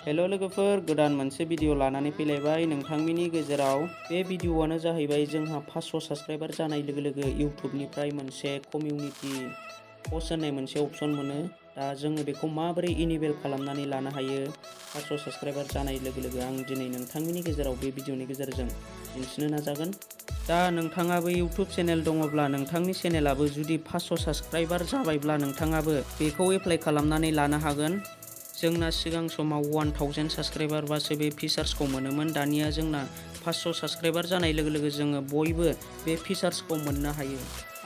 हेल' लोगोफोर, गोदान मोनसे भिडिअ लानानै फैलायबाय नोंथांमोननि गेजेराव। बे भिडिअआनो जाहैबाय जोंहा 500 साबस्क्राइबार जानाय लोगो लोगो इउट्युबनिफ्राय मोनसे कमिउनिटि पस्ट होननाय मोनसे अपसन मोनो। दा जोङो बेखौ माबोरै इनेबल खालामनानै लानो हायो 500 साबस्क्राइबार जानाय लोगो लोगो आं दिनै नोंथांमोननि गेजेराव बे भिडिअनि गेजेरजों दिन्थिनो नाजागोन। दा नोंथाङाबो इउट्युब चेनेल दङब्ला नोंथांनि चेनेलाबो जुदि 500 साबस्क्राइबार जाबायब्ला नोंथाङाबो बेखौ एप्लाइ खालामनानै लानो हागोन। जोंना सिगां समाव 1000 साबस्क्राइबारबासो बे फिचार्सखौ मोनोमोन। दानिया जोंना 500 साबस्क्राइबार जानाय लोगो लोगो जोङो बयबो बे फिचार्सखौ मोननो हायो।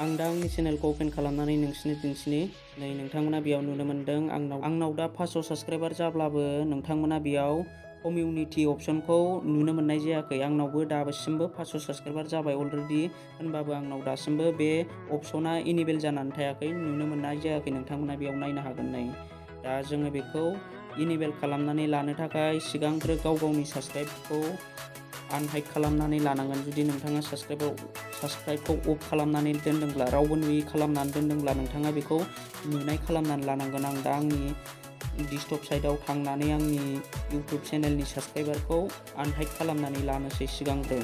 आं दा आंनि चेनेलखौ अपेन खालामनानै नोंसिनो दिन्थिनि। नै नोंथांमोना बेयाव नुनो मोन्दों आंनाव दा 500 साबस्क्राइबार जाब्लाबो नोंथांमोना बेयाव कमिउनिटि अपसनखौ नुनो मोननाय जायाखै। आंनावबो दासिमबो 500 साबस्क्राइबार जाबाय अलरेडि, होनबाबो आंनाव दासिमबो बे अपसना इनेबल जानानै थायाखै, नुनो मोननाय जायाखै। नोंथांमोना बेयाव नायनो हागोन। नै दा जोङो बेखौ इनेबल खालामनानै लानो थाखाय सिगांग्रो गावनि साबस्क्राइबखौ आनहाइड खालामनानै लानांगोन। जुदि नोंथाङा साबस्क्राइबखौ अफ खालामनानै दोनदोंब्ला, रावबो नुयै खालामनानै दोनदोंब्ला नोंथाङा बेखौ नुनाय खालामनानै लानांगोन। आं दा आंनि डेस्कटप साइडआव थांनानै आंनि इउट्युब चेनेलनि साबस्क्राइबारखौ आनहाइड खालामनानै लानोसै सिगांग्रो।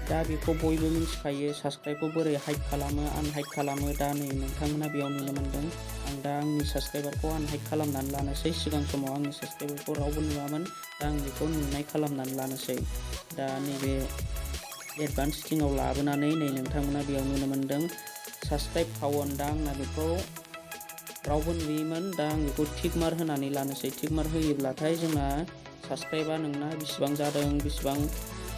दा बेखौ बयबो मिथिखायो साबस्क्राइबखौ बोरै हाइड खालामो, आनहाइड खालामो। दा नै नोंथांमोना बेयाव नुनो मोन्दों आं दा आंनि साबस्क्राइबारखौ आनहाइड खालामनानै लानोसै। सिगां समाव आंनि साबस्क्राइबारखौ रावबो नुवामोन, दा आं बेखौ नुनाय खालामनानै लानोसै। दा नैबे एडभान्स सेटिंआव लाबोनानै नै नोंथांमोना बेयाव नुनो मोन्दों साबस्क्राइब काउन्ट। दा आंना बेखौ रावबो नुयोमोन, दा आं बेखौ टिक मार्क होनानै लानोसै। टिक मार्क होयोब्लाथाय जोंना साबस्क्राइबा नोंना बेसेबां जादों, बेसेबां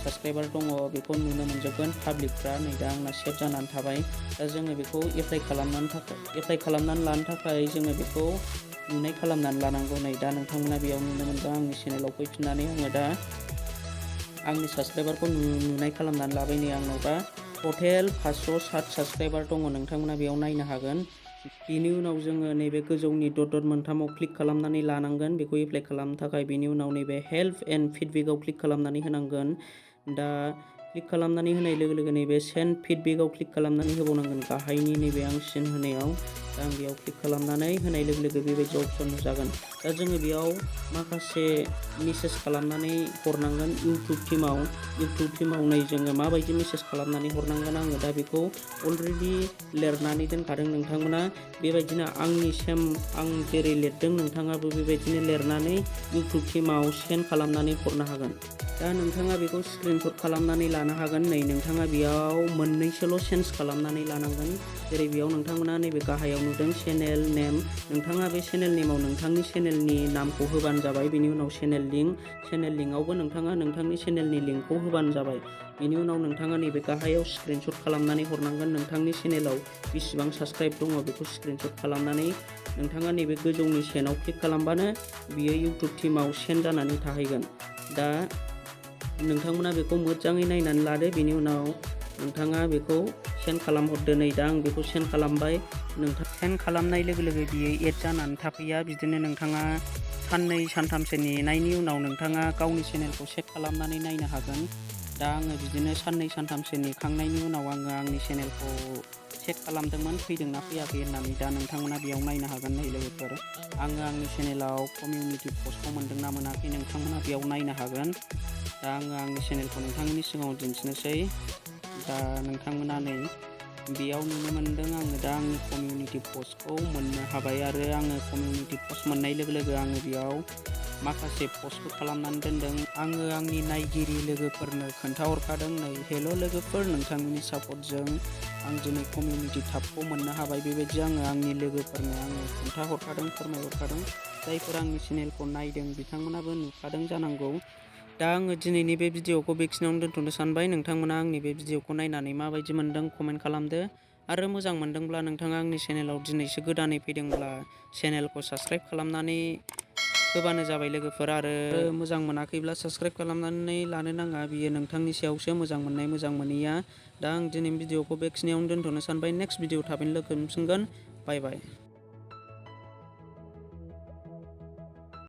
साबस्क्राइबार दङ बेखौ नुनो मोनजोबगोन पाब्लिकफ्रा। नै दा आंना सेभ जानानै थाबाय। दा जोङो बेखौ एप्लाइ खालामनानै लानो थाखाय जोङो बेखौ नुनाय खालामनानै लानांगौ। नै दा नोंथांमोना बेयाव नुनो मोनदों आंनि चेनेलाव फैफिननानै आङो दा आंनि साबस्क्राइबारखौ नुनाय खालामनानै लाबाय। नै आंनाव दा टटेल 507 साबस्क्राइबार दङ, नोंथांमोना बेयाव नायनो हागोन। बेनि उनाव जोङो नैबे गोजौनि डट मोनथामाव क्लिक खालामनानै लानांगोन बेखौ एप्लाइ खालामनो थाखाय। बेनि उनाव नैबे हेल्प एन्ड फिडबेकआव क्लिक खालामनानै होनांगोन। दा क्लिक खालामनानै होनाय लोगो लोगो नैबे सेन्ड फिडबेकआव क्लिक खालामनानै होबावनांगोन गाहायनि नैबे आं सिन होनायाव। दा आं बेयाव क्लिक खालामनानै होनाय लोगो लोगो बेबायदि अपसन नुजागोन। दा जोङो बेयाव माखासे मेसेज खालामनानै हरनांगोन इउट्युब टिमाव। नै जोङो माबायदि मेसेज खालामनानै हरनांगोन आङो दा बेखौ अलरेडि लिरनानै दोनखादों। नोंथांमोना बेबायदिनो आं जेरै लिरदों नोंथाङाबो बेबायदिनो लिरनानै इउट्युब टिमाव सेन्ड खालामनानै हरनो हागोन। दा नोंथाङा बेखौ स्क्रिनशट खालामनानै लानो हागोन। नै नोंथाङा बेयाव मोननैसोल' चेन्ज खालामनानै लानांगोन। जेरै बेयाव नोंथांमोना नैबे गाहायाव नुदों चेनेल नेम, नोंथाङा बे चेनेल नेमाव नोंथांनि चेनेलनि नामखौ होबानो जाबाय। बेनि उनाव चेनेल लिंकआवबो नोंथाङा नोंथांनि चेनेलनि लिंकखौ होबानो जाबाय। बेनि उनाव नोंथाङा नैबे गाहायाव स्क्रिनशट खालामनानै हरनांगोन। नोंथांनि चेनेलाव बेसेबां साबस्क्राइब दङ बेखौ स्क्रिनशट खालामनानै नोंथाङा नैबे गोजौनि सेन्डआव क्लिक खालामबानो बियो इउट्युब टिमाव सेन्ड जानानै थाहैगोन। दा नोंथांमोना बेखौ मोजाङै नायनानै लादो। बेनि उनाव नोंथाङा बेखौ सेन्ड खालामहरदो। नै दा आं बेखौ सेन्ड खालामबाय। नोंथां सेन्ड खालामनाय लोगो लोगो बियो एड जानानै थाफैया। बिदिनो नोंथाङा साननै सानथामसो नेनायनि उनाव नोंथाङा गावनि चेनेलखौ चेक खालामनानै नायनो हागोन। दा आङो बिदिनो साननै सानथामसो नेखांनायनि उनाव आङो आंनि चेनेलखौ चेक खालामदोंमोन फैदोंना फैयाखै होननानै। दा नोंथांमोना बेयाव नायनो हागोन। नै लोगोफोर, आङो आंनि चेनेलाव कमिउनिटि पस्टखौ मोनदोंना मोनाखै नोंथांमोना बेयाव नायनो हागोन। दा आङो आंनि चेनेलखौ नोंथांमोननि सिगाङाव दिन्थिनोसै। दा नोंथांमोना नै बेयाव नुनो मोन्दों आङो दा आंनि कमिउनिटि पस्टखौ मोननो हाबाय। आरो आङो कमिउनिटि पस्ट मोननाय लोगो लोगो आङो बेयाव माखासे पस्टबो खालामनानै दोनदों। आङो आंनि नायगिरि लोगोफोरनो खोन्थाहरखादों। नै हेल' लोगोफोर, नोंथांमोननि सापर्टजों आं दिनै कमिउनिटि टाबखौ मोननो हाबाय। बेबायदि आङो आंनि लोगोफोरनो खोन्थाहरखादों, फोरमायहरखादों। जायफोर आंनि चेनेलखौ नायदों बिथांमोनाबो नुखादों जानांगौ। दा आङो दिनैनि बे भिडिअखौ बेखिनियावनो दोनथ'नो सानबाय। नोंथांमोना आंनि बे भिडिअखौ नायनानै माबायदि मोन्दों कमेन्ट खालामदो। आरो मोजां मोनदोंब्ला नोंथाङा आंनि चेनेलाव दिनैसो गोदानै फैदोंब्ला चेनेलखौ साबस्क्राइब खालामनानै होबानो जाबाय लोगोफोर। आरो मोजां मोनाखैब्ला साबस्क्राइब खालामनानै लानो नाङा, बियो नोंथांनि सायावसो मोजां मोननाय मोजां मोनैया। दा आं दिनैनि भिडिअखौ बेखिनियावनो दोनथ'नो सानबाय। नेक्स्ट भिडिअ थाबैनो लोगो मोनफिनगोन। बाय बाय।